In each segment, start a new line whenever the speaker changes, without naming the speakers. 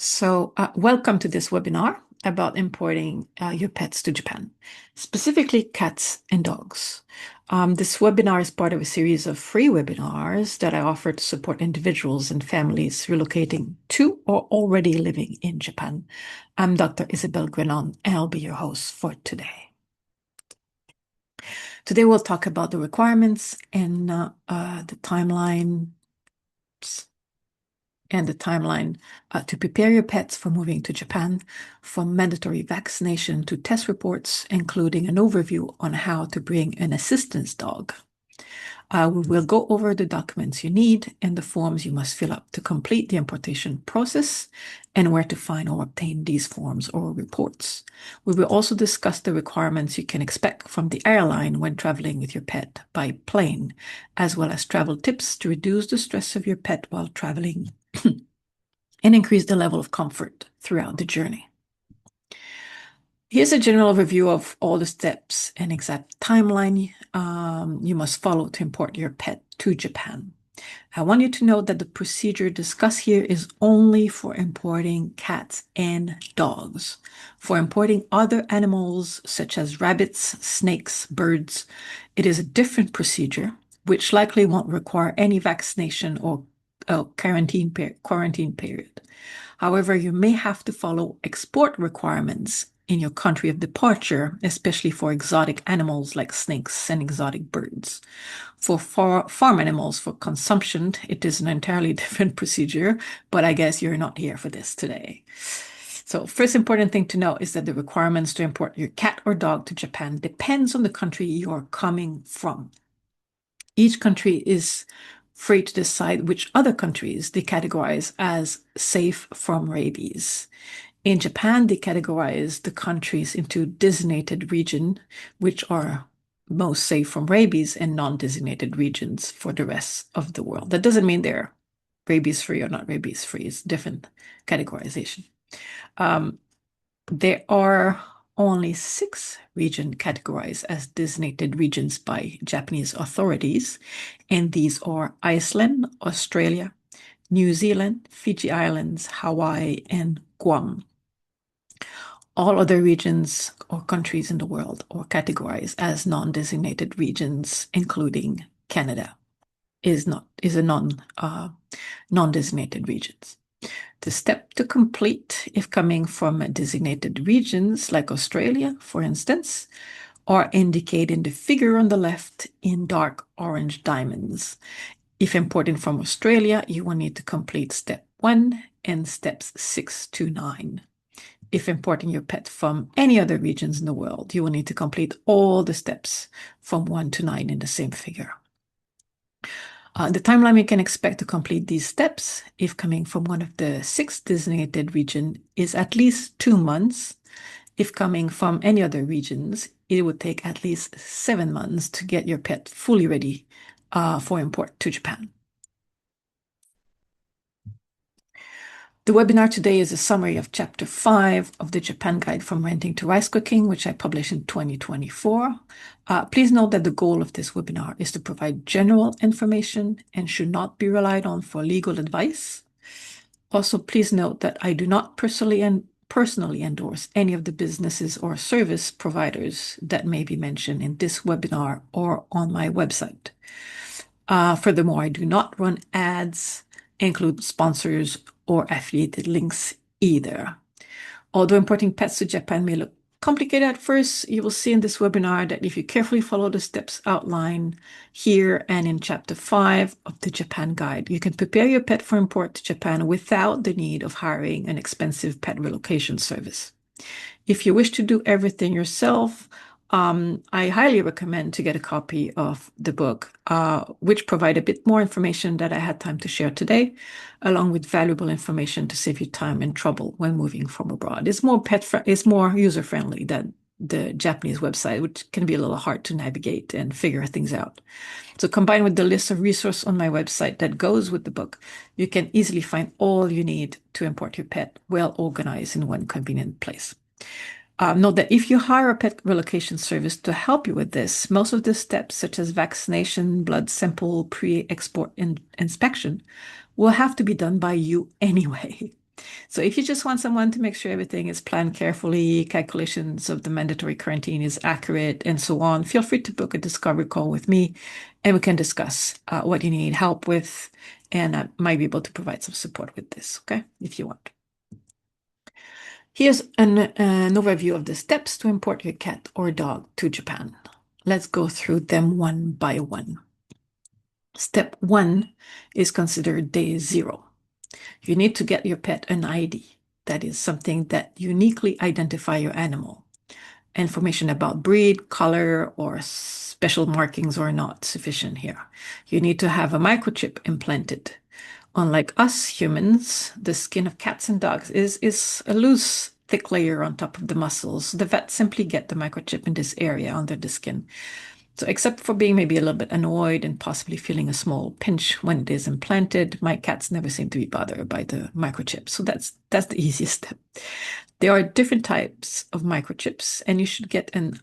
Welcome to this webinar about importing your pets to Japan, specifically cats and dogs. This webinar is part of a series of free webinars that I offer to support individuals and families relocating to or already living in Japan. I'm Dr. Isabel Grenon, and I'll be your host for today. Today we'll talk about the requirements and the timeline to prepare your pets for moving to Japan, from mandatory vaccination to test reports, including an overview on how to bring an assistance dog. We will go over the documents you need and the forms you must fill up to complete the importation process and where to find or obtain these forms or reports. We will also discuss the requirements you can expect from the airline when traveling with your pet by plane, as well as travel tips to reduce the stress of your pet while traveling and increase the level of comfort throughout the journey. Here's a general review of all the steps and exact timeline you must follow to import your pet to Japan. I want you to know that the procedure discussed here is only for importing cats and dogs. For importing other animals such as rabbits, snakes, birds, it is a different procedure, which likely won't require any vaccination or quarantine period. However, you may have to follow export requirements in your country of departure, especially for exotic animals like snakes and exotic birds. For farm animals for consumption, it is an entirely different procedure, but I guess you're not here for this today. So first important thing to know is that the requirements to import your cat or dog to Japan depends on the country you're coming from. Each country is free to decide which other countries they categorize as safe from rabies. In Japan, they categorize the countries into designated region, which are most safe from rabies, and non-designated regions for the rest of the world. That doesn't mean they're rabies-free or not rabies-free. It's different categorization. There are only 6 regions categorized as designated regions by Japanese authorities, and these are Iceland, Australia, New Zealand, Fiji Islands, Hawaii, and Guam. All other regions or countries in the world are categorized as non-designated regions, including Canada is a non-designated regions. The step to complete, if coming from designated regions like Australia, for instance, are indicated in the figure on the left in dark orange diamonds. If importing from Australia, you will need to complete step 1 and steps 6 to 9. If importing your pet from any other regions in the world, you will need to complete all the steps from 1 to 9 in the same figure. The timeline you can expect to complete these steps, if coming from one of the 6 designated regions, is at least 2 months. If coming from any other regions, it would take at least 7 months to get your pet fully ready for import to Japan. The webinar today is a summary of Chapter 5 of the Japan Guide from Renting to Rice Cooking, which I published in 2024. Please note that the goal of this webinar is to provide general information and should not be relied on for legal advice. Also, please note that I do not personally endorse any of the businesses or service providers that may be mentioned in this webinar or on my website. Furthermore, I do not run ads, include sponsors, or affiliated links either. Although importing pets to Japan may look complicated at first, you will see in this webinar that if you carefully follow the steps outlined here and in Chapter 5 of the Japan Guide, you can prepare your pet for import to Japan without the need of hiring an expensive pet relocation service. If you wish to do everything yourself, I highly recommend to get a copy of the book, which provide a bit more information that I had time to share today, along with valuable information to save you time and trouble when moving from abroad. It's more user-friendly than the Japanese website, which can be a little hard to navigate and figure things out. So combined with the list of resources on my website that goes with the book, you can easily find all you need to import your pet well organized in one convenient place. Note that if you hire a pet relocation service to help you with this, most of the steps such as vaccination, blood sample, pre-export inspection will have to be done by you anyway. So if you just want someone to make sure everything is planned carefully, calculations of the mandatory quarantine is accurate, and so on, feel free to book a discovery call with me, and we can discuss what you need help with, and I might be able to provide some support with this, okay, if you want. Here's an overview of the steps to import your cat or dog to Japan. Let's go through them one by one. Step 1 is considered day 0. You need to get your pet an ID. That is something that uniquely identify your animal. Information about breed, color, or special markings are not sufficient here. You need to have a microchip implanted. Unlike us humans, the skin of cats and dogs is a loose, thick layer on top of the muscles. The vet simply get the microchip in this area under the skin. So except for being maybe a little bit annoyed and possibly feeling a small pinch when it is implanted, my cats never seem to be bothered by the microchip. So that's the easiest step. There are different types of microchips, and you should get an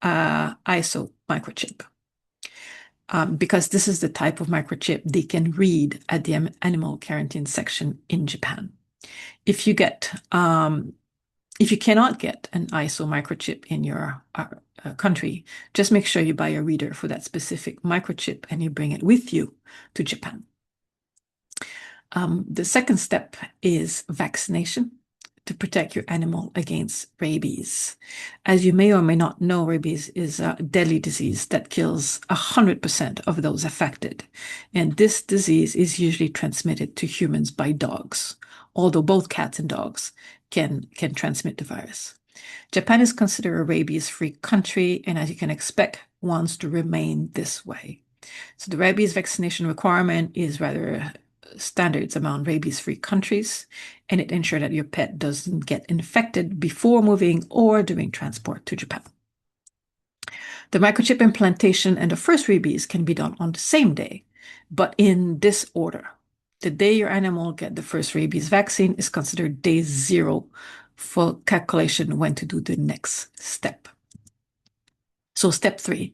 ISO microchip. Because this is the type of microchip they can read at the animal quarantine section in Japan. If you cannot get an ISO microchip in your country, just make sure you buy a reader for that specific microchip and you bring it with you to Japan. The second step is vaccination to protect your animal against rabies. As you may or may not know, rabies is a deadly disease that kills 100% of those affected. And this disease is usually transmitted to humans by dogs, although both cats and dogs can transmit the virus. Japan is considered a rabies-free country, and as you can expect, wants to remain this way. So the rabies vaccination requirement is rather standards among rabies-free countries, and it ensures that your pet doesn't get infected before moving or during transport to Japan. The microchip implantation and the first rabies can be done on the same day, but in this order. The day your animal gets the first rabies vaccine is considered day 0 for calculation when to do the next step. So step 3,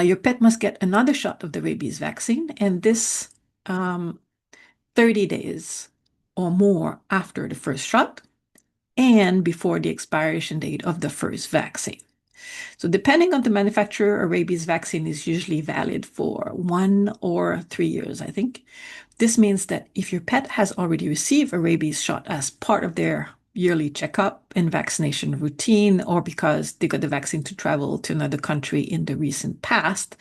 your pet must get another shot of the rabies vaccine, and this 30 days or more after the first shot and before the expiration date of the first vaccine. So depending on the manufacturer, a rabies vaccine is usually valid for 1 or 3 years, I think. This means that if your pet has already received a rabies shot as part of their yearly checkup and vaccination routine, or because they got the vaccine to travel to another country in the recent past,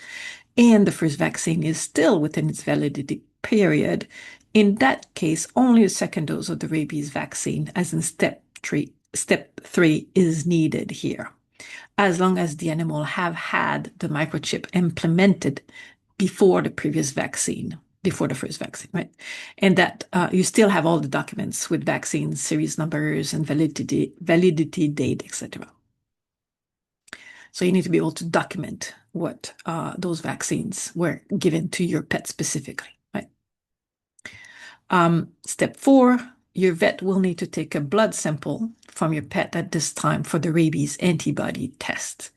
and the first vaccine is still within its validity period, in that case, only a second dose of the rabies vaccine, as in step 3 is needed here, as long as the animal have had the microchip implemented before the first vaccine, right? And that you still have all the documents with vaccine series numbers and validity date, etc. So you need to be able to document what those vaccines were given to your pet specifically, right? Step 4, your vet will need to take a blood sample from your pet at this time for the rabies antibody test.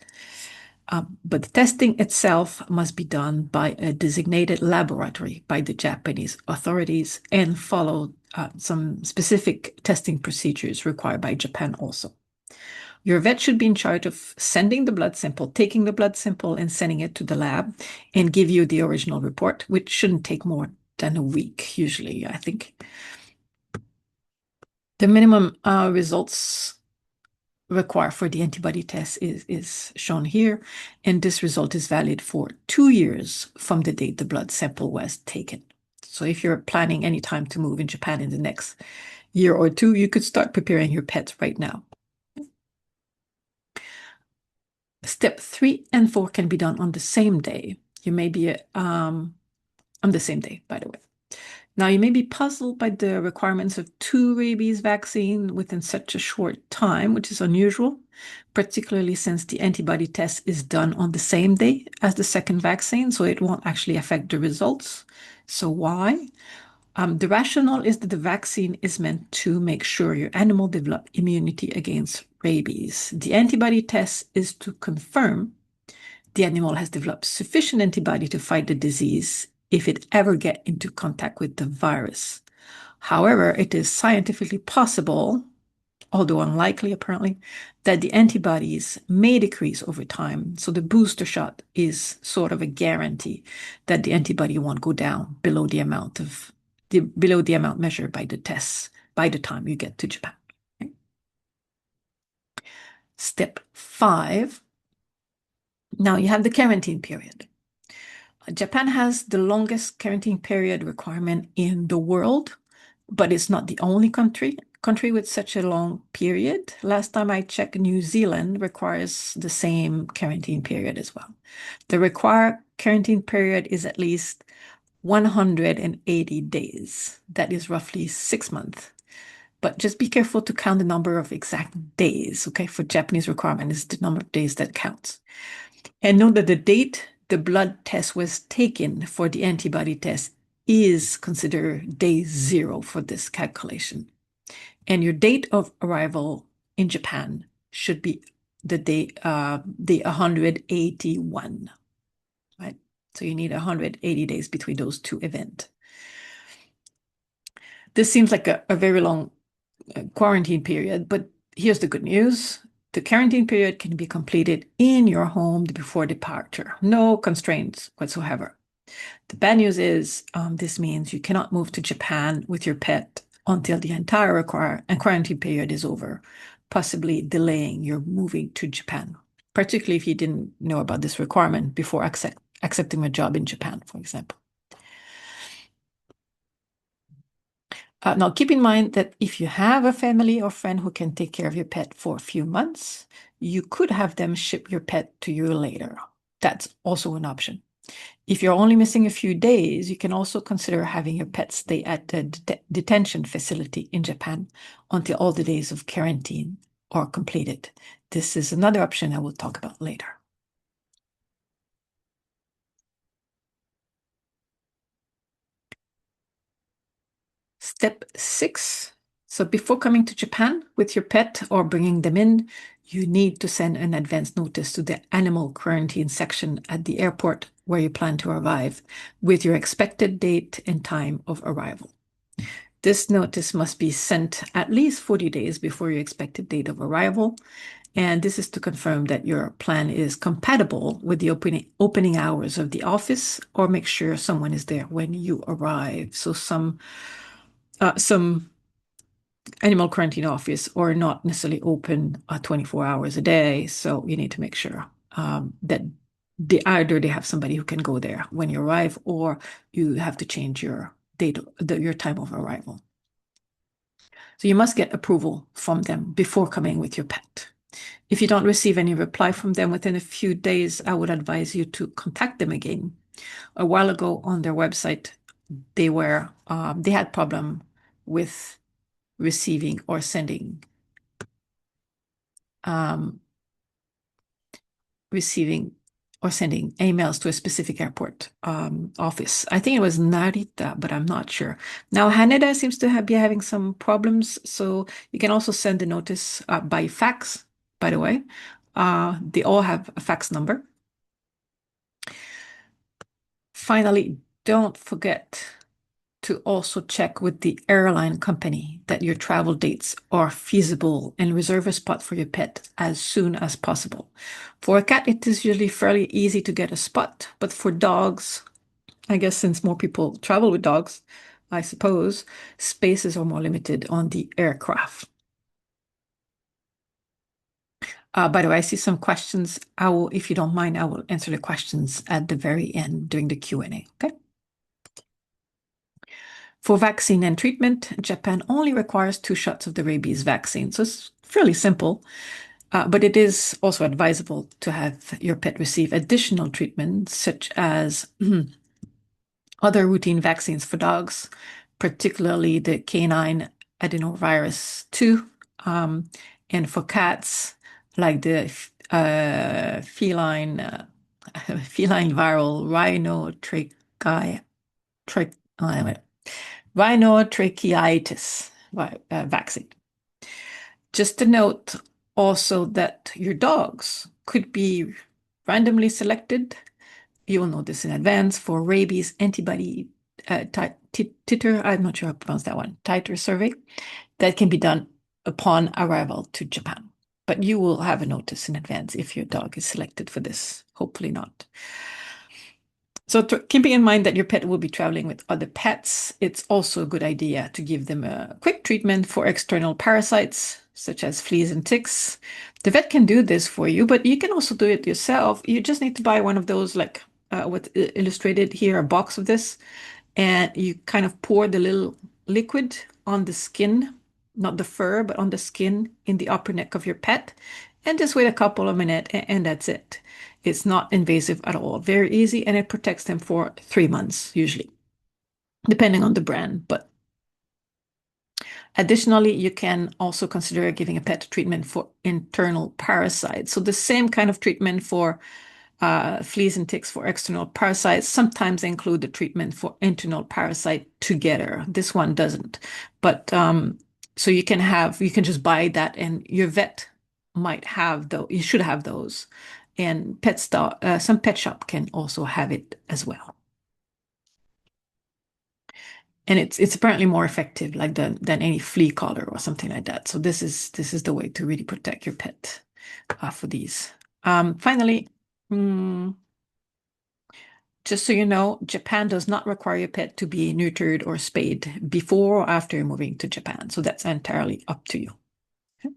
But the testing itself must be done by a designated laboratory by the Japanese authorities and follow some specific testing procedures required by Japan also. Your vet should be in charge of sending the blood sample, taking the blood sample and sending it to the lab and give you the original report, which shouldn't take more than a week, usually, I think. The minimum results required for the antibody test is shown here, and this result is valid for 2 years from the date the blood sample was taken. So if you're planning any time to move in Japan in the next year or 2, you could start preparing your pets right now. Step 3 and 4 can be done on the same day. You may be on the same day, by the way. Now, you may be puzzled by the requirements of 2 rabies vaccine within such a short time, which is unusual, particularly since the antibody test is done on the same day as the second vaccine, so it won't actually affect the results. So why? The rationale is that the vaccine is meant to make sure your animal develop immunity against rabies. The antibody test is to confirm the animal has developed sufficient antibody to fight the disease if it ever get into contact with the virus. However, it is scientifically possible, although unlikely apparently, that the antibodies may decrease over time. So the booster shot is sort of a guarantee that the antibody won't go down below the amount measured by the tests by the time you get to Japan. Okay? Step 5. Now you have the quarantine period. Japan has the longest quarantine period requirement in the world, but it's not the only country with such a long period. Last time I checked, New Zealand requires the same quarantine period as well. The required quarantine period is at least 180 days. That is roughly 6 months. But just be careful to count the number of exact days, okay? For Japanese requirement, it's the number of days that counts. And note that the date the blood test was taken for the antibody test is considered day 0 for this calculation. And your date of arrival in Japan should be the day 181, right? So you need 180 days between those two events. This seems like a very long quarantine period, but here's the good news. The quarantine period can be completed in your home before departure. No constraints whatsoever. The bad news is this means you cannot move to Japan with your pet until the entire quarantine period is over, possibly delaying your moving to Japan, particularly if you didn't know about this requirement before accepting a job in Japan, for example. Now, keep in mind that if you have a family or friend who can take care of your pet for a few months, you could have them ship your pet to you later. That's also an option. If you're only missing a few days, you can also consider having your pet stay at the detention facility in Japan until all the days of quarantine are completed. This is another option I will talk about later. Step 6. So before coming to Japan with your pet or bringing them in, you need to send an advance notice to the animal quarantine section at the airport where you plan to arrive with your expected date and time of arrival. This notice must be sent at least 40 days before your expected date of arrival. And this is to confirm that your plan is compatible with the opening hours of the office, or make sure someone is there when you arrive. So some animal quarantine office are not necessarily open 24 hours a day. So you need to make sure that either they have somebody who can go there when you arrive, or you have to change your date, your time of arrival. So you must get approval from them before coming with your pet. If you don't receive any reply from them within a few days, I would advise you to contact them again. A while ago on their website, they had problem with receiving or sending emails to a specific airport office. I think it was Narita, but I'm not sure. Now, Haneda seems to be having some problems, so you can also send the notice by fax, by the way. They all have a fax number. Finally, don't forget to also check with the airline company that your travel dates are feasible and reserve a spot for your pet as soon as possible. For a cat, it is usually fairly easy to get a spot, but for dogs, I guess since more people travel with dogs, I suppose, spaces are more limited on the aircraft. By the way, I see some questions. If you don't mind, I will answer the questions at the very end during the Q&A, okay? For vaccine and treatment, Japan only requires 2 shots of the rabies vaccine. So it's fairly simple, but it is also advisable to have your pet receive additional treatment, such as other routine vaccines for dogs, particularly the canine adenovirus 2, and for cats, like the feline viral rhinotracheitis vaccine. Just to note also that your dogs could be randomly selected. You will know this in advance for rabies antibody titer, I'm not sure how to pronounce that one, titer survey that can be done upon arrival to Japan. But you will have a notice in advance if your dog is selected for this. Hopefully not. So keeping in mind that your pet will be traveling with other pets, it's also a good idea to give them a quick treatment for external parasites, such as fleas and ticks. The vet can do this for you, but you can also do it yourself. You just need to buy one of those, like what's illustrated here, a box of this, and you kind of pour the little liquid on the skin, not the fur, but on the skin in the upper neck of your pet, and just wait a couple of minutes, and that's it. It's not invasive at all. Very easy, and it protects them for 3 months, usually, depending on the brand. But additionally, you can also consider giving a pet treatment for internal parasites. So the same kind of treatment for fleas and ticks for external parasites sometimes include the treatment for internal parasite together. This one doesn't. But so you can just buy that, and your vet might have those. You should have those. And some pet shop can also have it as well. And it's apparently more effective, like than any flea collar or something like that. So this is the way to really protect your pet for these. Finally, just so you know, Japan does not require your pet to be neutered or spayed before or after moving to Japan. So that's entirely up to you. Okay.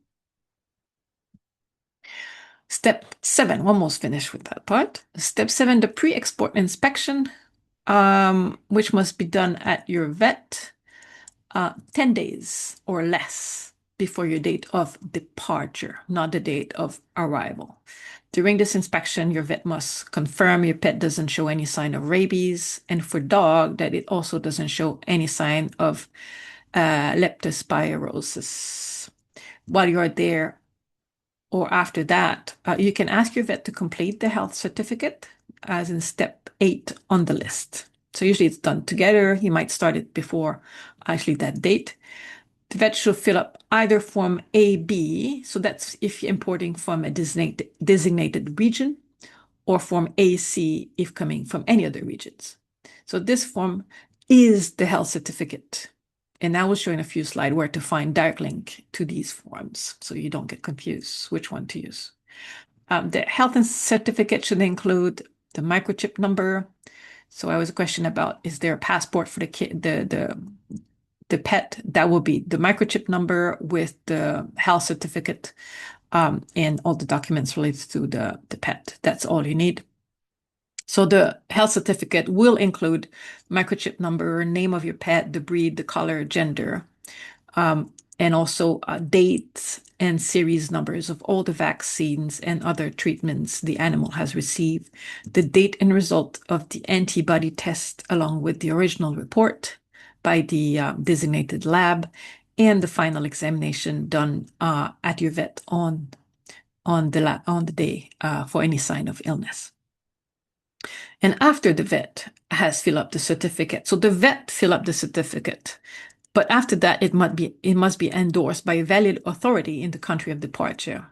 Step 7, almost finished with that part. Step 7, the pre-export inspection, which must be done at your vet 10 days or less before your date of departure, not the date of arrival. During this inspection, your vet must confirm your pet doesn't show any sign of rabies, and for dog, that it also doesn't show any sign of leptospirosis. While you are there or after that, you can ask your vet to complete the health certificate as in step 8 on the list. So usually it's done together. You might start it before actually that date. The vet should fill up either Form AB, so that's if you're importing from a designated region, or Form AC if coming from any other regions. So this form is the health certificate. And I will show in a few slides where to find direct link to these forms so you don't get confused which one to use. The health certificate should include the microchip number. So I was a question about, is there a passport for the pet? That will be the microchip number with the health certificate and all the documents related to the pet. That's all you need. So the health certificate will include microchip number, name of your pet, the breed, the color, gender, and also dates and series numbers of all the vaccines and other treatments the animal has received, the date and result of the antibody test along with the original report by the designated lab, and the final examination done at your vet on the day for any sign of illness. And after the vet has filled up the certificate, so the vet fill up the certificate, but after that it must be endorsed by a valid authority in the country of departure.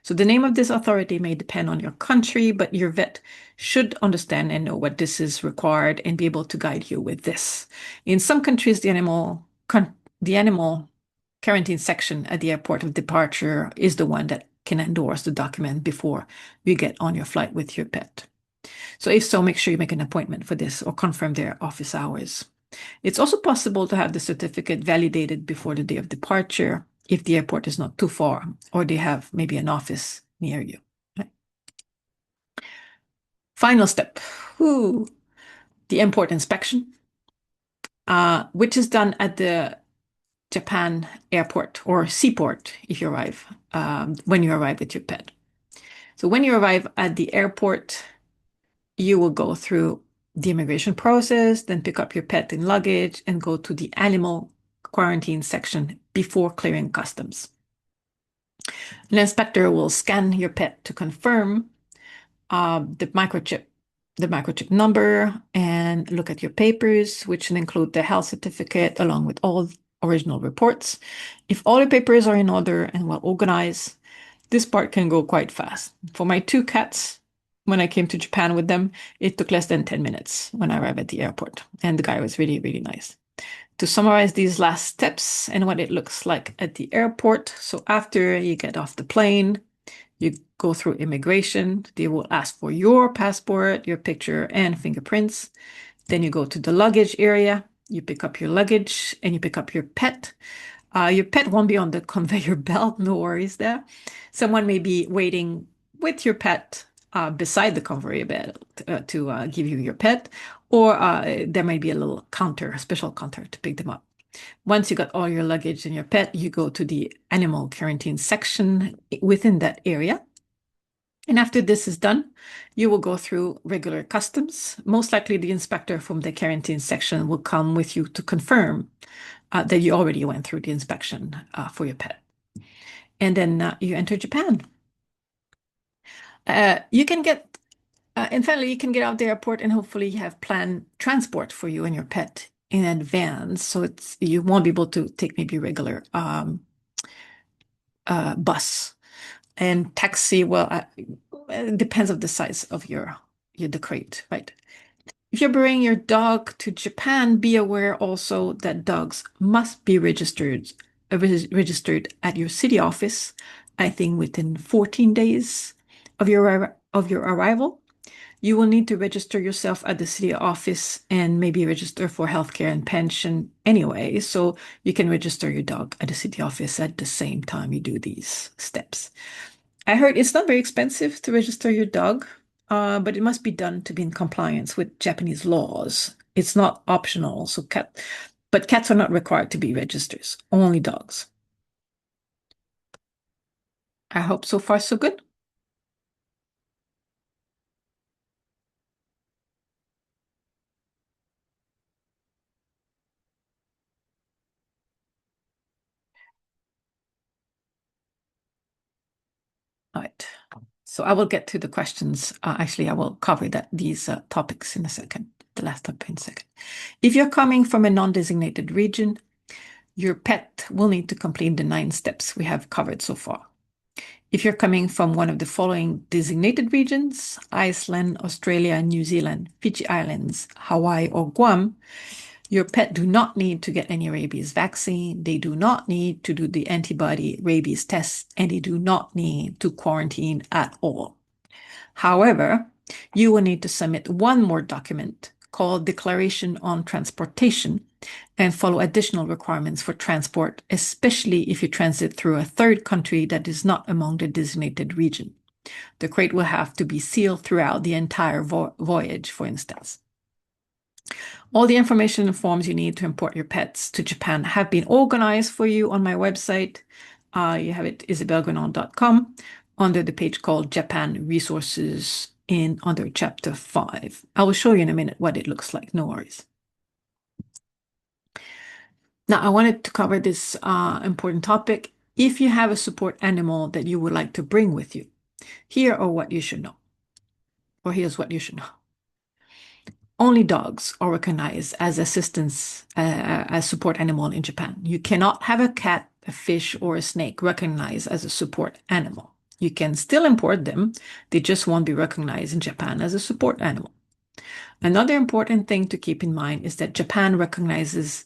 So the name of this authority may depend on your country, but your vet should understand and know what this is required and be able to guide you with this. In some countries, the animal quarantine section at the airport of departure is the one that can endorse the document before you get on your flight with your pet. So if so, make sure you make an appointment for this or confirm their office hours. It's also possible to have the certificate validated before the day of departure if the airport is not too far or they have maybe an office near you. Right? Final step, the import inspection, which is done at the Japan airport or seaport if you arrive, when you arrive with your pet. So when you arrive at the airport, you will go through the immigration process, then pick up your pet and luggage and go to the animal quarantine section before clearing customs. An inspector will scan your pet to confirm the microchip number and look at your papers, which will include the health certificate along with all original reports. If all your papers are in order and well organized, this part can go quite fast. For my 2 cats, when I came to Japan with them, it took less than 10 minutes when I arrived at the airport. And the guy was really, really nice. To summarize these last steps and what it looks like at the airport. So after you get off the plane, you go through immigration. They will ask for your passport, your picture, and fingerprints. Then you go to the luggage area. You pick up your luggage and you pick up your pet. Your pet won't be on the conveyor belt, no worries there. Someone may be waiting with your pet beside the conveyor belt to give you your pet, or there may be a little counter, a special counter to pick them up. Once you got all your luggage and your pet, you go to the animal quarantine section within that area. And after this is done, you will go through regular customs. Most likely, the inspector from the quarantine section will come with you to confirm that you already went through the inspection for your pet. And then you enter Japan. You can get, in fact, you can get out the airport and hopefully you have planned transport for you and your pet in advance. So you won't be able to take maybe regular bus and taxi. Well, it depends of the size of the crate, right? If you're bringing your dog to Japan, be aware also that dogs must be registered at your city office, I think within 14 days of your arrival. You will need to register yourself at the city office and maybe register for healthcare and pension anyway. So you can register your dog at the city office at the same time you do these steps. I heard it's not very expensive to register your dog, but it must be done to be in compliance with Japanese laws. It's not optional, but cats are not required to be registered, only dogs. I hope so far so good. All right. So I will get to the questions. Actually, I will cover these topics in a second, the last topic in a second. If you're coming from a non-designated region, your pet will need to complete the 9 steps we have covered so far. If you're coming from one of the following designated regions, Iceland, Australia, New Zealand, Fiji Islands, Hawaii, or Guam, your pet do not need to get any rabies vaccine. They do not need to do the antibody rabies test, and they do not need to quarantine at all. However, you will need to submit one more document called Declaration on Transportation and follow additional requirements for transport, especially if you transit through a third country that is not among the designated region. The crate will have to be sealed throughout the entire voyage, for instance. All the information and forms you need to import your pets to Japan have been organized for you on my website. You have it isabelgrenon.com under the page called Japan Resources under Chapter 5. I will show you in a minute what it looks like, no worries. Now, I wanted to cover this important topic. If you have a support animal that you would like to bring with you, here are what you should know, or here's what you should know. Only dogs are recognized as as support animal in Japan. You cannot have a cat, a fish, or a snake recognized as a support animal. You can still import them. They just won't be recognized in Japan as a support animal. Another important thing to keep in mind is that Japan recognizes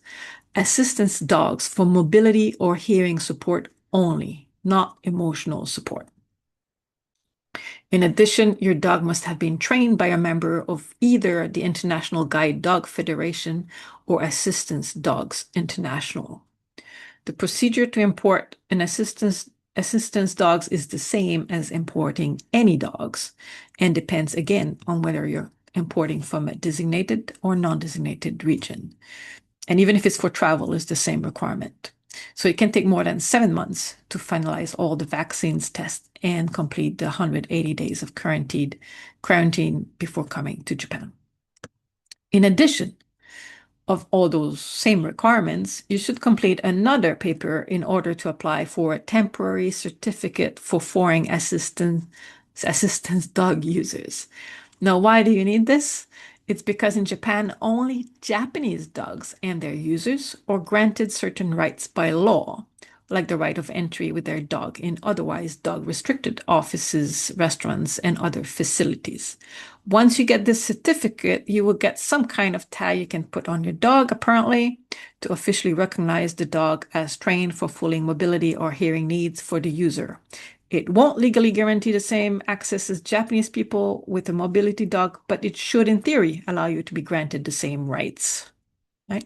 assistance dogs for mobility or hearing support only, not emotional support. In addition, your dog must have been trained by a member of either the International Guide Dog Federation or Assistance Dogs International. The procedure to import an assistance dogs is the same as importing any dogs and depends again on whether you're importing from a designated or non-designated region. And even if it's for travel, it's the same requirement. So it can take more than 7 months to finalize all the vaccines tests and complete the 180 days of quarantine before coming to Japan. In addition of all those same requirements, you should complete another paper in order to apply for a temporary certificate for foreign assistance dog users. Now, why do you need this? It's because in Japan, only Japanese dogs and their users are granted certain rights by law, like the right of entry with their dog in otherwise dog-restricted offices, restaurants, and other facilities. Once you get this certificate, you will get some kind of tag you can put on your dog, apparently, to officially recognize the dog as trained for full mobility or hearing needs for the user. It won't legally guarantee the same access as Japanese people with a mobility dog, but it should, in theory, allow you to be granted the same rights, right?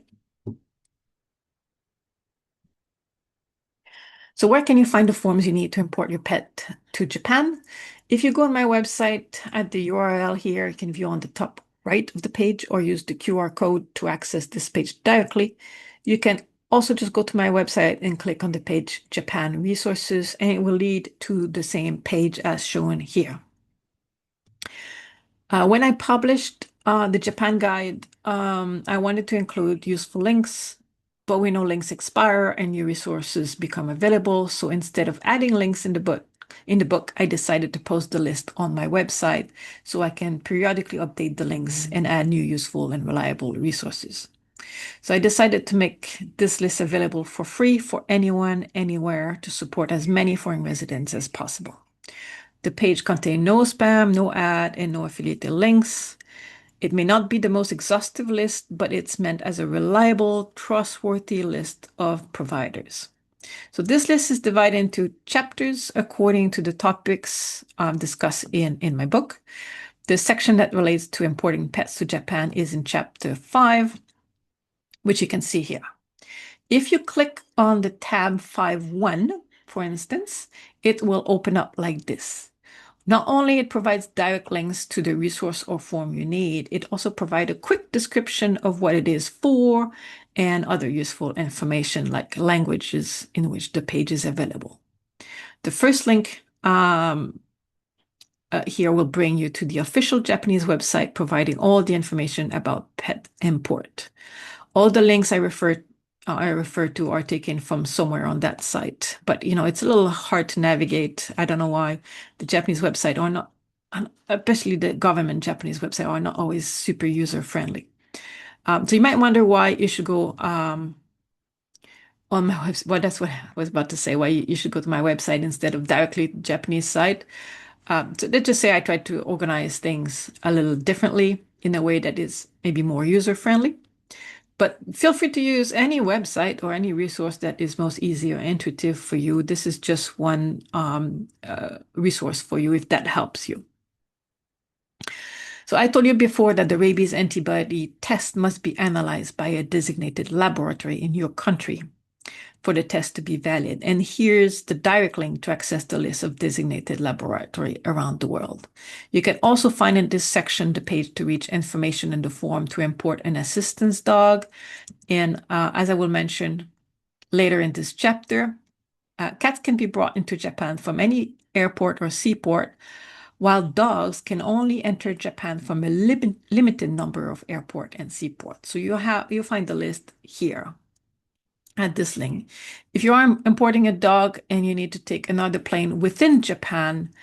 So where can you find the forms you need to import your pet to Japan? If you go on my website at the URL here, you can view on the top right of the page or use the QR code to access this page directly. You can also just go to my website and click on the page Japan Resources, and it will lead to the same page as shown here. When I published the Japan guide, I wanted to include useful links, but we know links expire and new resources become available. So instead of adding links in the book, I decided to post the list on my website so I can periodically update the links and add new useful and reliable resources. So I decided to make this list available for free for anyone, anywhere, to support as many foreign residents as possible. The page contains no spam, no ad, and no affiliated links. It may not be the most exhaustive list, but it's meant as a reliable, trustworthy list of providers. So this list is divided into chapters according to the topics discussed in my book. The section that relates to importing pets to Japan is in chapter 5, which you can see here. If you click on the tab 5.1, for instance, it will open up like this. Not only it provides direct links to the resource or form you need, it also provides a quick description of what it is for and other useful information like languages in which the page is available. The first link here will bring you to the official Japanese website providing all the information about pet import. All the links I refer to are taken from somewhere on that site, but it's a little hard to navigate. I don't know why the Japanese website or not, especially the government Japanese website, are not always super user friendly. So you might wonder why you should go on my website. Well, that's what I was about to say. Why you should go to my website instead of directly the Japanese site. So let's just say I tried to organize things a little differently in a way that is maybe more user friendly. But feel free to use any website or any resource that is most easy or intuitive for you. This is just one resource for you if that helps you. So I told you before that the rabies antibody test must be analyzed by a designated laboratory in your country for the test to be valid. And here's the direct link to access the list of designated laboratory around the world. You can also find in this section the page to reach information in the form to import an assistance dog. And as I will mention later in this chapter, cats can be brought into Japan from any airport or seaport, while dogs can only enter Japan from a limited number of airport and seaports. So you'll find the list here at this link. If you are importing a dog and you need to take another plane within Japan,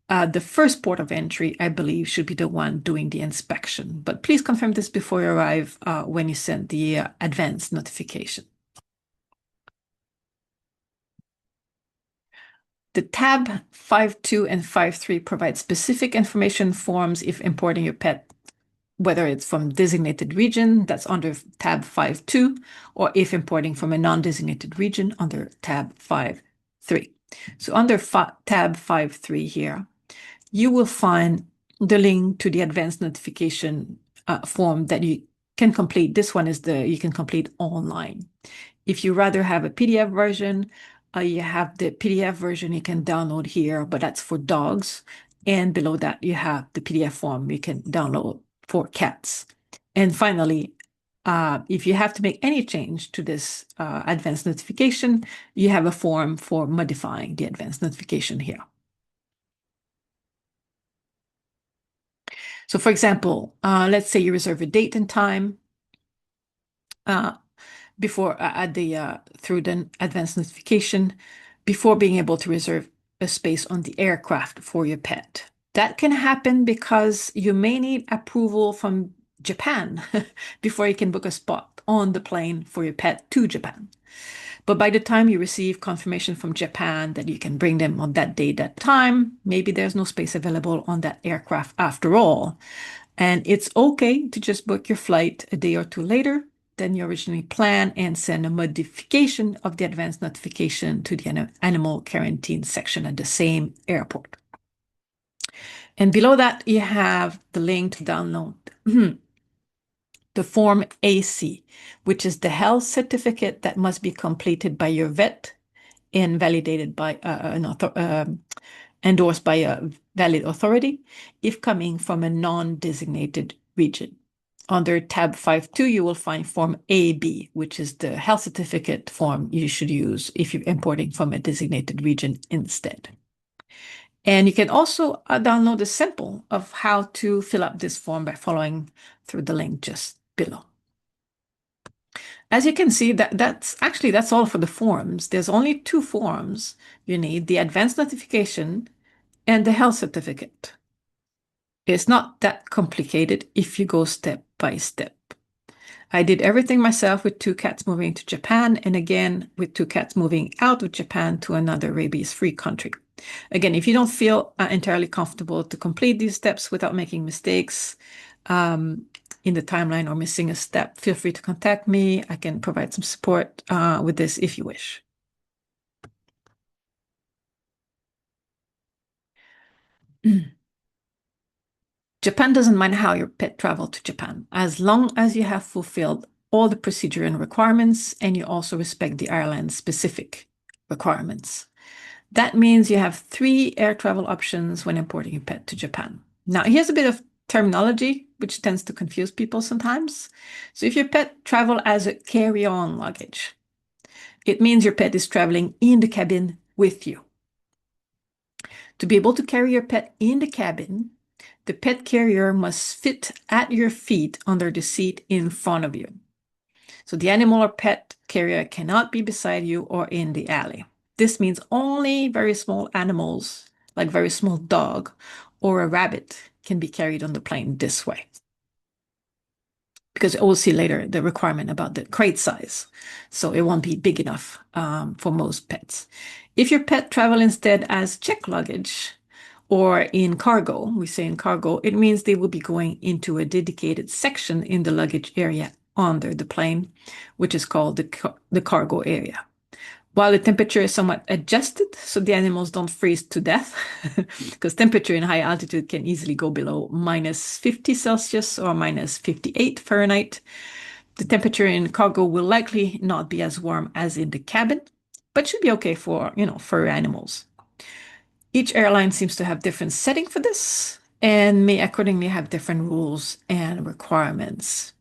the first port of entry, I believe, should be the one doing the inspection. But please confirm this before you arrive when you send the advance notification. The tab 5.2 and 5.3 provide specific information forms if importing your pet, whether it's from designated region, that's under tab 5.2, or if importing from a non-designated region under tab 5.3. So under tab 5.3 here, you will find the link to the advanced notification form that you can complete. This one is you can complete online. If you rather have a PDF version, you have the PDF version you can download here, but that's for dogs. And below that, you have the PDF form you can download for cats. And finally, if you have to make any change to this advanced notification, you have a form for modifying the advanced notification here. So for example, let's say you reserve a date and time through the advanced notification before being able to reserve a space on the aircraft for your pet. That can happen because you may need approval from Japan before you can book a spot on the plane for your pet to Japan. But by the time you receive confirmation from Japan that you can bring them on that day, that time, maybe there's no space available on that aircraft after all. And it's okay to just book your flight a day or two later than you originally planned and send a modification of the advance notification to the animal quarantine section at the same airport. And below that, you have the link to download the Form AC, which is the health certificate that must be completed by your vet and validated by endorsed by a valid authority if coming from a non-designated region. Under tab 5.2, you will find Form AB, which is the health certificate form you should use if you're importing from a designated region instead. And you can also download a sample of how to fill up this form by following through the link just below. As you can see, that's all for the forms. There's only two forms you need, the advance notification and the health certificate. It's not that complicated if you go step by step. I did everything myself with 2 cats moving to Japan, and again with 2 cats moving out of Japan to another rabies-free country. Again, if you don't feel entirely comfortable to complete these steps without making mistakes in the timeline or missing a step, feel free to contact me. I can provide some support with this if you wish. Japan doesn't mind how your pet traveled to Japan, as long as you have fulfilled all the procedure and requirements, and you also respect the airline's specific requirements. That means you have 3 air travel options when importing a pet to Japan. Now, here's a bit of terminology which tends to confuse people sometimes. So if your pet travel as a carry-on luggage, it means your pet is traveling in the cabin with you. To be able to carry your pet in the cabin, the pet carrier must fit at your feet under the seat in front of you. So the animal or pet carrier cannot be beside you or in the alley. This means only very small animals, like very small dog or a rabbit, can be carried on the plane this way. Because we'll see later the requirement about the crate size. So it won't be big enough for most pets. If your pet travel instead as check luggage or in cargo, we say in cargo, it means they will be going into a dedicated section in the luggage area under the plane, which is called the cargo area. While the temperature is somewhat adjusted so the animals don't freeze to death, because temperature in high altitude can easily go below -50 Celsius or -58 Fahrenheit. The temperature in cargo will likely not be as warm as in the cabin, but should be okay for, furry animals. Each airline seems to have different setting for this and may accordingly have different rules and requirements.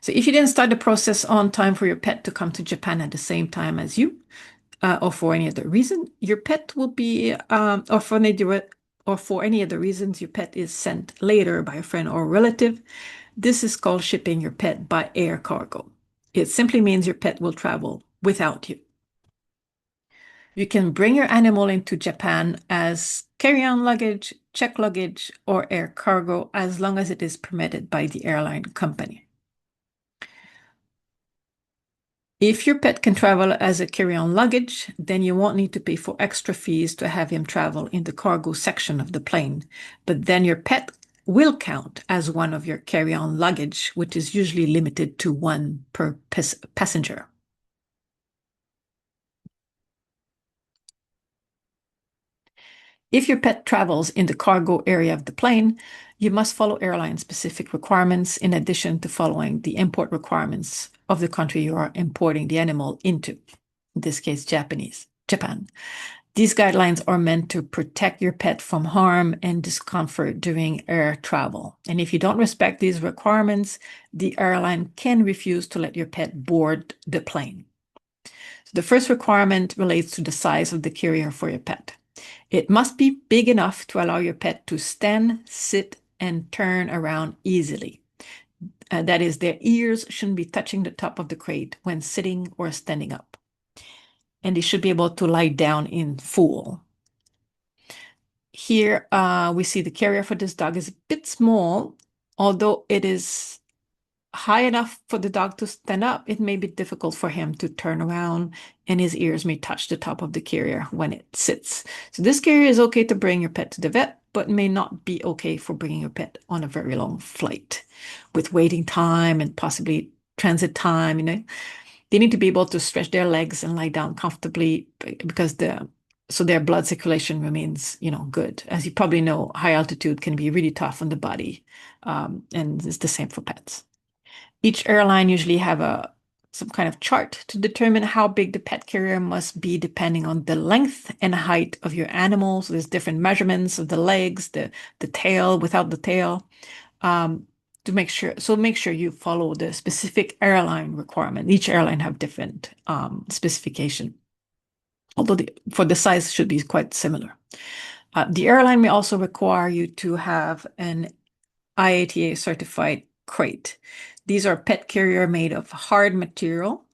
So if you didn't start the process on time for your pet to come to Japan at the same time as you, or for any other reason, your pet will be, or for any other reasons, your pet is sent later by a friend or relative. This is called shipping your pet by air cargo. It simply means your pet will travel without you. You can bring your animal into Japan as carry-on luggage, check luggage, or air cargo as long as it is permitted by the airline company. If your pet can travel as a carry-on luggage, then you won't need to pay for extra fees to have him travel in the cargo section of the plane. But then your pet will count as one of your carry-on luggage, which is usually limited to 1 per passenger. If your pet travels in the cargo area of the plane, you must follow airline-specific requirements in addition to following the import requirements of the country you are importing the animal into, in this case, Japan. These guidelines are meant to protect your pet from harm and discomfort during air travel. And if you don't respect these requirements, the airline can refuse to let your pet board the plane. So the first requirement relates to the size of the carrier for your pet. It must be big enough to allow your pet to stand, sit, and turn around easily. That is, their ears shouldn't be touching the top of the crate when sitting or standing up. And they should be able to lie down in full. Here we see the carrier for this dog is a bit small, although it is high enough for the dog to stand up, it may be difficult for him to turn around and his ears may touch the top of the carrier when it sits. So this carrier is okay to bring your pet to the vet, but may not be okay for bringing your pet on a very long flight with waiting time and possibly transit time. They need to be able to stretch their legs and lie down comfortably because so their blood circulation remains, good. As you probably know, high altitude can be really tough on the body, and it's the same for pets. Each airline usually have some kind of chart to determine how big the pet carrier must be depending on the length and height of your animal. So there's different measurements of the legs, the tail, without the tail, um, to make sure you follow the specific airline requirement. Each airline have different specification, although for the size should be quite similar. The airline may also require you to have an IATA certified crate. These are pet carrier made of hard material,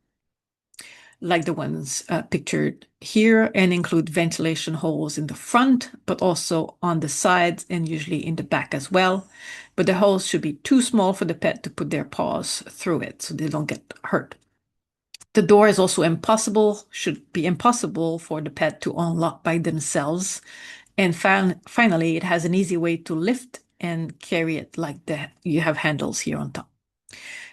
like the ones pictured here, and include ventilation holes in the front, but also on the sides and usually in the back as well. But the holes should be too small for the pet to put their paws through it so they don't get hurt. The door is also should be impossible for the pet to unlock by themselves. And finally, it has an easy way to lift and carry it like you have handles here on top.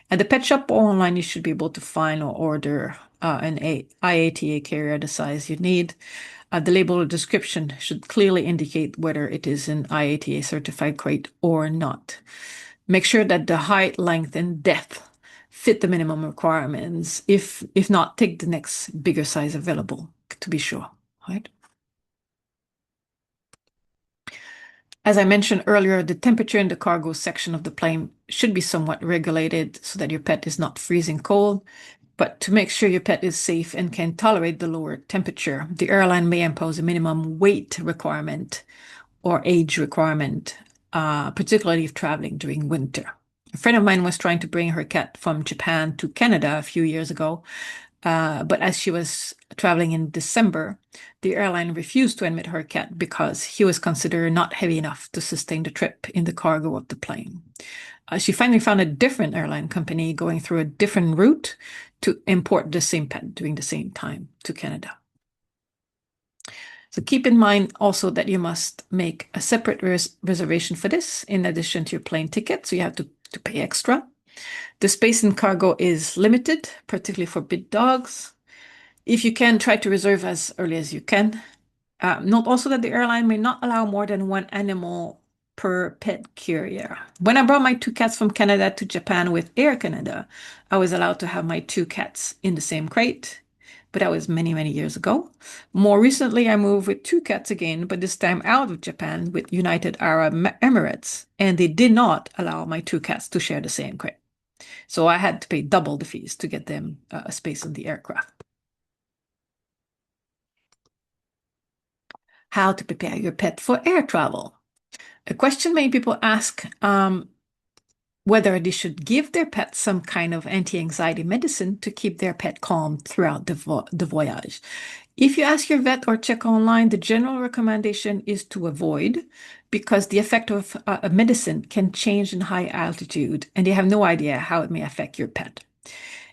At the pet shop or online, you should be able to find or order an IATA carrier the size you need. The label or description should clearly indicate whether it is an IATA certified crate or not. Make sure that the height, length, and depth fit the minimum requirements. If not, take the next bigger size available to be sure, right? As I mentioned earlier, the temperature in the cargo section of the plane should be somewhat regulated so that your pet is not freezing cold. But to make sure your pet is safe and can tolerate the lower temperature, the airline may impose a minimum weight requirement or age requirement, particularly if traveling during winter. A friend of mine was trying to bring her cat from Japan to Canada a few years ago, but as she was traveling in December, the airline refused to admit her cat because he was considered not heavy enough to sustain the trip in the cargo of the plane. She finally found a different airline company going through a different route to import the same pet during the same time to Canada. So keep in mind also that you must make a separate reservation for this in addition to your plane ticket, so you have to pay extra. The space in cargo is limited, particularly for big dogs. If you can, try to reserve as early as you can. Note also that the airline may not allow more than one animal per pet carrier. When I brought my 2 cats from Canada to Japan with Air Canada, I was allowed to have my 2 cats in the same crate, but that was many, many years ago. More recently, I moved with 2 cats again, but this time out of Japan with United Arab Emirates, and they did not allow my 2 cats to share the same crate. So I had to pay double the fees to get them a space on the aircraft. How to prepare your pet for air travel. A question many people ask whether they should give their pet some kind of anti-anxiety medicine to keep their pet calm throughout the voyage. If you ask your vet or check online, the general recommendation is to avoid because the effect of a medicine can change in high altitude and they have no idea how it may affect your pet.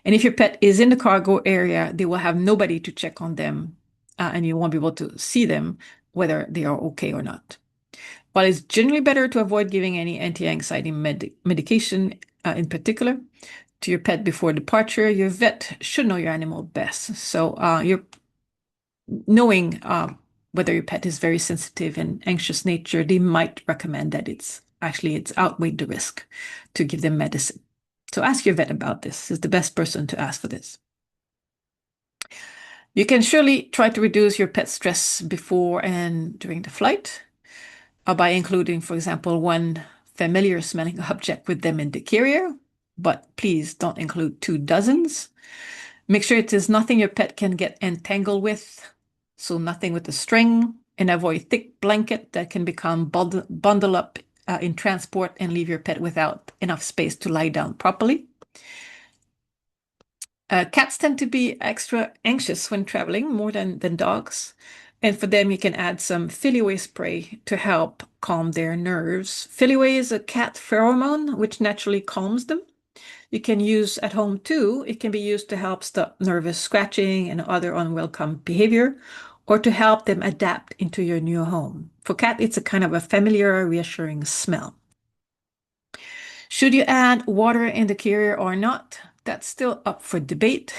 And if your pet is in the cargo area, they will have nobody to check on them and you won't be able to see them whether they are okay or not. While it's generally better to avoid giving any anti-anxiety medication in particular to your pet before departure, your vet should know your animal best. So you're knowing whether your pet is very sensitive and anxious nature, they might recommend that it's outweighed the risk to give them medicine. So ask your vet about this. Is the best person to ask for this. You can surely try to reduce your pet's stress before and during the flight by including, for example, one familiar smelling object with them in the carrier, but please don't include 2 dozens. Make sure it is nothing your pet can get entangled with, so nothing with a string, and avoid thick blanket that can become bundled up in transport and leave your pet without enough space to lie down properly. Cats tend to be extra anxious when traveling, more than dogs. And for them, you can add some Filiway spray to help calm their nerves. Filiway is a cat pheromone, which naturally calms them. You can use at home too. It can be used to help stop nervous scratching and other unwelcome behavior, or to help them adapt into your new home. For cat, it's a kind of a familiar, reassuring smell. Should you add water in the carrier or not? That's still up for debate.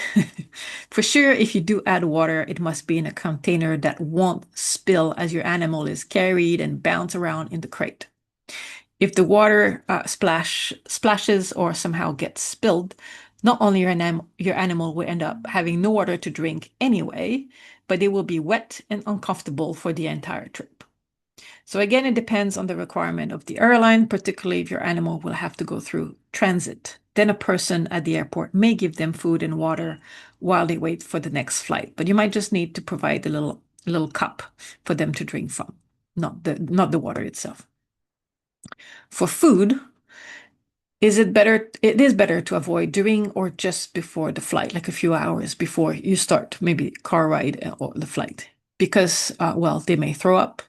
For sure, if you do add water, it must be in a container that won't spill as your animal is carried and bounce around in the crate. If the water splashes or somehow gets spilled, not only your animal will end up having no water to drink anyway, but they will be wet and uncomfortable for the entire trip. So again, it depends on the requirement of the airline, particularly if your animal will have to go through transit. Then a person at the airport may give them food and water while they wait for the next flight, but you might just need to provide a little cup for them to drink from, not the water itself. For food, it is better to avoid during or just before the flight, like a few hours before you start, maybe car ride or the flight, because, well, they may throw up,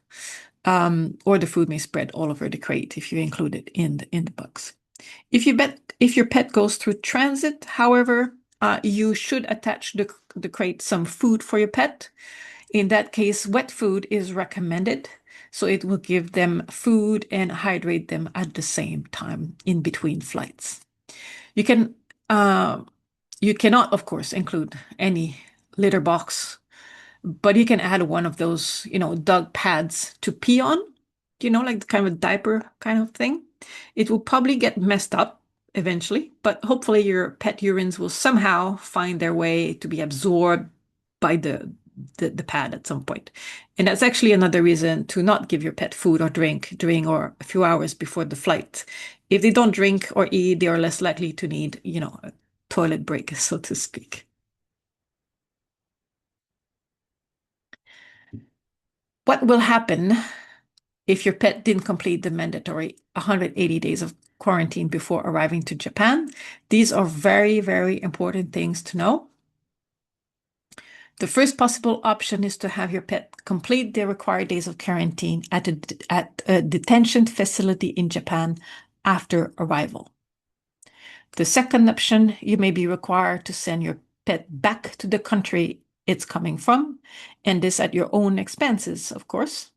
or the food may spread all over the crate if you include it in the box. If your pet goes through transit, however, you should attach the crate some food for your pet. In that case, wet food is recommended, so it will give them food and hydrate them at the same time in between flights. You can you cannot, of course, include any litter box, but you can add one of those, dog pads to pee on, like the kind of diaper kind of thing. It will probably get messed up eventually, but hopefully your pet urines will somehow find their way to be absorbed by the pad at some point. And that's actually another reason to not give your pet food or drink during or a few hours before the flight. If they don't drink or eat, they are less likely to need, a toilet break, so to speak. What will happen if your pet didn't complete the mandatory 180 days of quarantine before arriving to Japan? These are very, very important things to know. The first possible option is to have your pet complete the required days of quarantine at a detention facility in Japan after arrival. The second option, you may be required to send your pet back to the country it's coming from, and this at your own expenses, of course.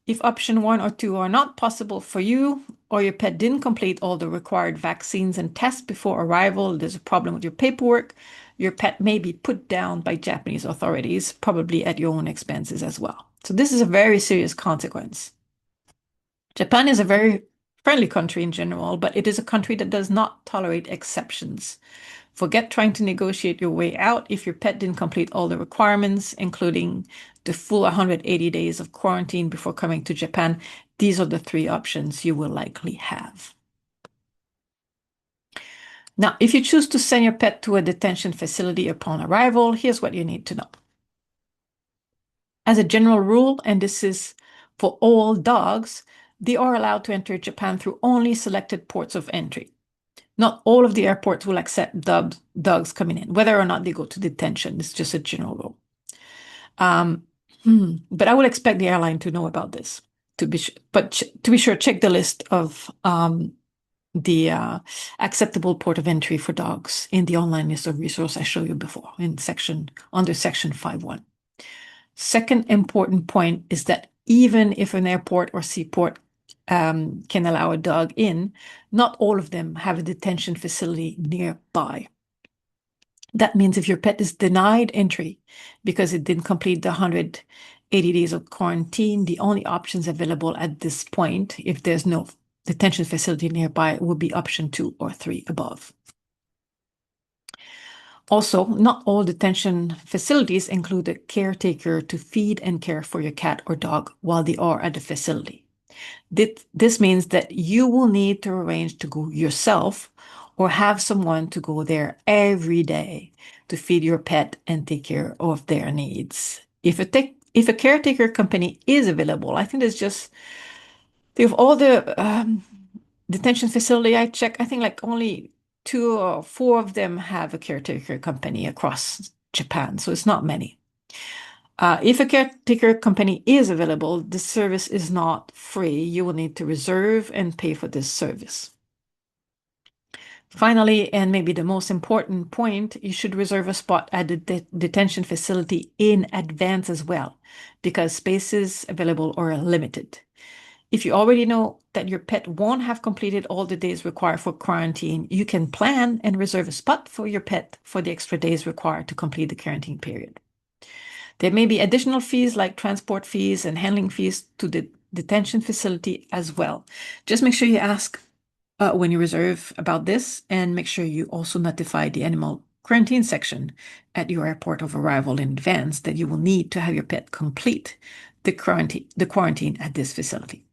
If option 1 or 2 are not possible for you, or your pet didn't complete all the required vaccines and tests before arrival, there's a problem with your paperwork, your pet may be put down by Japanese authorities, probably at your own expenses as well. So this is a very serious consequence. Japan is a very friendly country in general, but it is a country that does not tolerate exceptions. Forget trying to negotiate your way out if your pet didn't complete all the requirements, including the full 180 days of quarantine before coming to Japan. These are the 3 options you will likely have. Now, if you choose to send your pet to a detention facility upon arrival, here's what you need to know. As a general rule, and this is for all dogs, they are allowed to enter Japan through only selected ports of entry. Not all of the airports will accept dogs coming in, whether or not they go to detention. It's just a general rule. But I would expect the airline to know about this. To be sure, check the list of the acceptable port of entry for dogs in the online list of resource I showed you before under section 5.1. Second important point is that even if an airport or seaport can allow a dog in, not all of them have a detention facility nearby. That means if your pet is denied entry because it didn't complete the 180 days of quarantine, the only options available at this point, if there's no detention facility nearby, would be option 2 or 3 above. Also, not all detention facilities include a caretaker to feed and care for your cat or dog while they are at the facility. This means that you will need to arrange to go yourself or have someone to go there every day to feed your pet and take care of their needs. If a caretaker company is available, I think of all the detention facility I check, I think like only 2 or 4 of them have a caretaker company across Japan, so it's not many. If a caretaker company is available, the service is not free. You will need to reserve and pay for this service. Finally, and maybe the most important point, you should reserve a spot at the detention facility in advance as well, because spaces available are limited. If you already know that your pet won't have completed all the days required for quarantine, you can plan and reserve a spot for your pet for the extra days required to complete the quarantine period. There may be additional fees like transport fees and handling fees to the detention facility as well. Just make sure you ask when you reserve about this, and make sure you also notify the animal quarantine section at your airport of arrival in advance that you will need to have your pet complete the quarantine at this facility.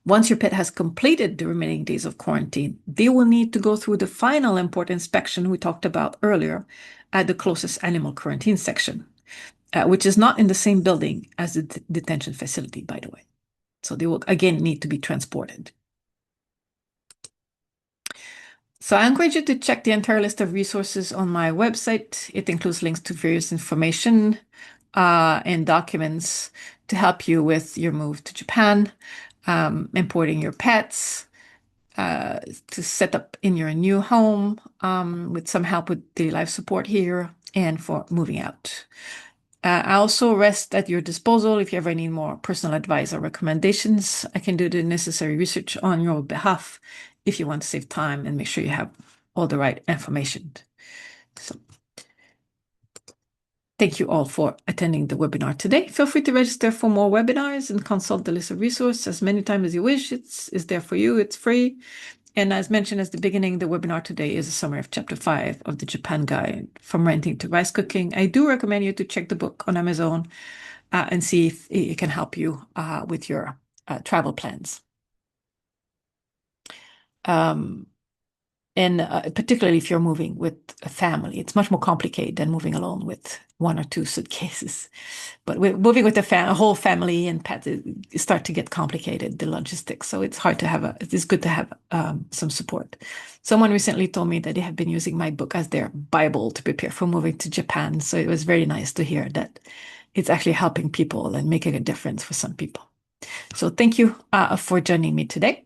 Once your pet has completed the remaining days of quarantine, they will need to go through the final import inspection we talked about earlier at the closest animal quarantine section, which is not in the same building as the detention facility, by the way. So they will again need to be transported. So I encourage you to check the entire list of resources on my website. It includes links to various information and documents to help you with your move to Japan, importing your pets, to set up in your new home with some help with daily life support here, and for moving out. I also rest at your disposal if you ever need more personal advice or recommendations. I can do the necessary research on your behalf if you want to save time and make sure you have all the right information. So, thank you all for attending the webinar today. Feel free to register for more webinars and consult the list of resources as many times as you wish. It's there for you. It's free. And as mentioned at the beginning, the webinar today is a summary of Chapter 5 of the Japan Guide from Renting to Rice Cooking. I do recommend you to check the book on Amazon and see if it can help you with your travel plans. And particularly if you're moving with a family, it's much more complicated than moving alone with one or two suitcases. But moving with a whole family and pets, it start to get complicated, the logistics. So it's hard to it's good to have some support. Someone recently told me that they have been using my book as their Bible to prepare for moving to Japan. So it was very nice to hear that it's actually helping people and making a difference for some people. So thank you for joining me today.